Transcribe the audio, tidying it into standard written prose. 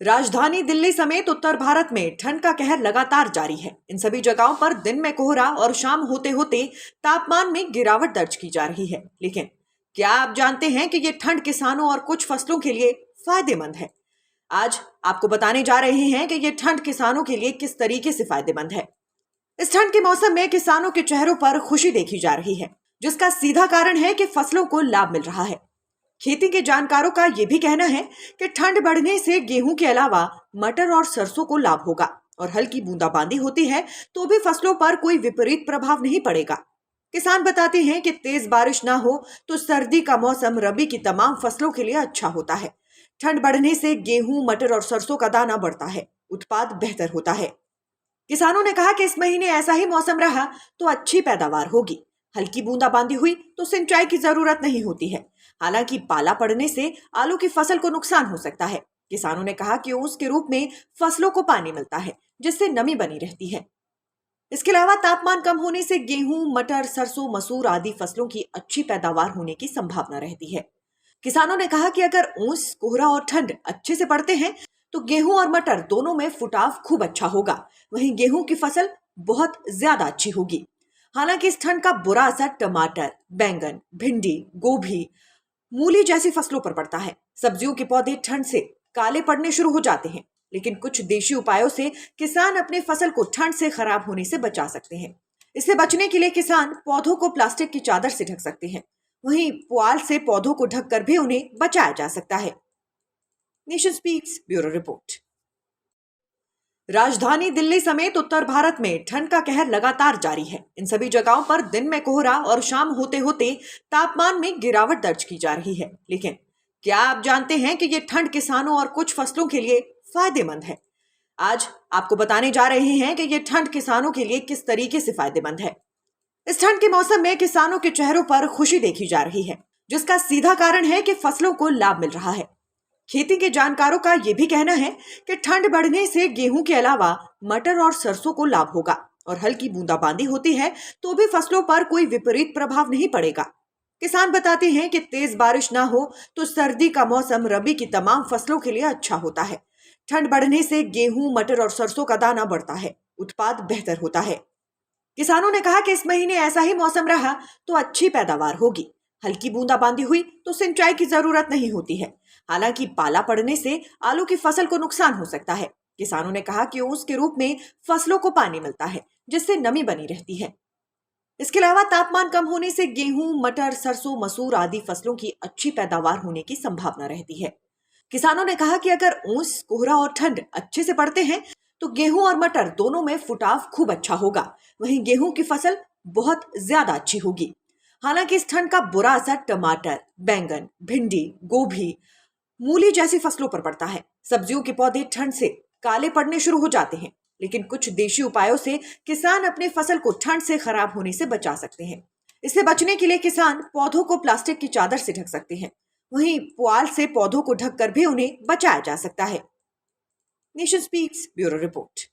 राजधानी दिल्ली समेत उत्तर भारत में ठंड का कहर लगातार जारी है। इन सभी जगहों पर दिन में कोहरा और शाम होते होते तापमान में गिरावट दर्ज की जा रही है। लेकिन क्या आप जानते हैं कि ये ठंड किसानों और कुछ फसलों के लिए फायदेमंद है? आज आपको बताने जा रहे हैं कि ये ठंड किसानों के लिए किस तरीके से फायदेमंद है। इस ठंड के मौसम में किसानों के चेहरों पर खुशी देखी जा रही है, जिसका सीधा कारण है कि फसलों को लाभ मिल रहा है। खेती के जानकारों का यह भी कहना है कि ठंड बढ़ने से गेहूं के अलावा मटर और सरसों को लाभ होगा और हल्की बूंदाबांदी होती है तो भी फसलों पर कोई विपरीत प्रभाव नहीं पड़ेगा। किसान बताते हैं कि तेज बारिश ना हो तो सर्दी का मौसम रबी की तमाम फसलों के लिए अच्छा होता है। ठंड बढ़ने से गेहूं, मटर और सरसों का दाना बढ़ता है, उत्पाद बेहतर होता है। किसानों ने कहा कि इस महीने ऐसा ही मौसम रहा तो अच्छी पैदावार होगी। हल्की बूंदाबांदी हुई तो सिंचाई की जरूरत नहीं होती है। हालांकि पाला पड़ने से आलू की फसल को नुकसान हो सकता है। किसानों ने कहा कि ओस के रूप में फसलों को पानी मिलता है, जिससे नमी बनी रहती है। इसके अलावा तापमान कम होने से गेहूं, मटर, सरसों, मसूर आदि फसलों की अच्छी पैदावार होने की संभावना रहती है। किसानों ने कहा कि अगर ओस, कोहरा और ठंड अच्छे से पड़ते हैं तो गेहूं और मटर दोनों में फुटाव खूब अच्छा होगा। वहीं गेहूं की फसल बहुत ज्यादा अच्छी होगी। हालांकि इस ठंड का बुरा असर टमाटर, बैंगन, भिंडी, गोभी, मूली जैसी फसलों पर पड़ता है। सब्जियों के पौधे ठंड से काले पड़ने शुरू हो जाते हैं, लेकिन कुछ देशी उपायों से किसान अपने फसल को ठंड से खराब होने से बचा सकते हैं। इससे बचने के लिए किसान पौधों को प्लास्टिक की चादर से ढक सकते हैं। वहीं पुआल से पौधों को ढककर भी उन्हें बचाया जा सकता है। Nation speaks bureau report. राजधानी दिल्ली समेत उत्तर भारत में ठंड का कहर लगातार जारी है। इन सभी जगहों पर दिन में कोहरा और शाम होते होते तापमान में गिरावट दर्ज की जा रही है। लेकिन क्या आप जानते हैं कि ये ठंड किसानों और कुछ फसलों के लिए फायदेमंद है? आज आपको बताने जा रहे हैं कि ये ठंड किसानों के लिए किस तरीके से फायदेमंद है। इस ठंड के मौसम में किसानों के चेहरों पर खुशी देखी जा रही है, जिसका सीधा कारण है कि फसलों को लाभ मिल रहा है। खेती के जानकारों का यह भी कहना है कि ठंड बढ़ने से गेहूं के अलावा मटर और सरसों को लाभ होगा और हल्की बूंदाबांदी होती है तो भी फसलों पर कोई विपरीत प्रभाव नहीं पड़ेगा। किसान बताते हैं कि तेज बारिश ना हो तो सर्दी का मौसम रबी की तमाम फसलों के लिए अच्छा होता है। ठंड बढ़ने से गेहूं, मटर और सरसों का दाना बढ़ता है, उत्पाद बेहतर होता है। किसानों ने कहा कि इस महीने ऐसा ही मौसम रहा तो अच्छी पैदावार होगी। हल्की बूंदाबांदी हुई तो सिंचाई की जरूरत नहीं होती है। हालांकि पाला पड़ने से आलू की फसल को नुकसान हो सकता है। किसानों ने कहा कि ओस के रूप में फसलों को पानी मिलता है, जिससे नमी बनी रहती है। इसके अलावा तापमान कम होने से गेहूं, मटर, सरसों, मसूर आदि फसलों की अच्छी पैदावार होने की संभावना रहती है। किसानों ने कहा कि अगर ओस, कोहरा और ठंड अच्छे से पड़ते हैं तो गेहूं और मटर दोनों में फुटाव खूब अच्छा होगा। वहीं गेहूं की फसल बहुत ज्यादा अच्छी होगी। हालांकि इस ठंड का बुरा असर टमाटर, बैंगन, भिंडी, गोभी, मूली जैसी फसलों पर पड़ता है। सब्जियों के पौधे ठंड से काले पड़ने शुरू हो जाते हैं, लेकिन कुछ देशी उपायों से किसान अपने फसल को ठंड से खराब होने से बचा सकते हैं। इससे बचने के लिए किसान पौधों को प्लास्टिक की चादर से ढक सकते हैं। वहीं पुआल से पौधों को ढककर भी उन्हें बचाया जा सकता है। Nation speaks bureau report.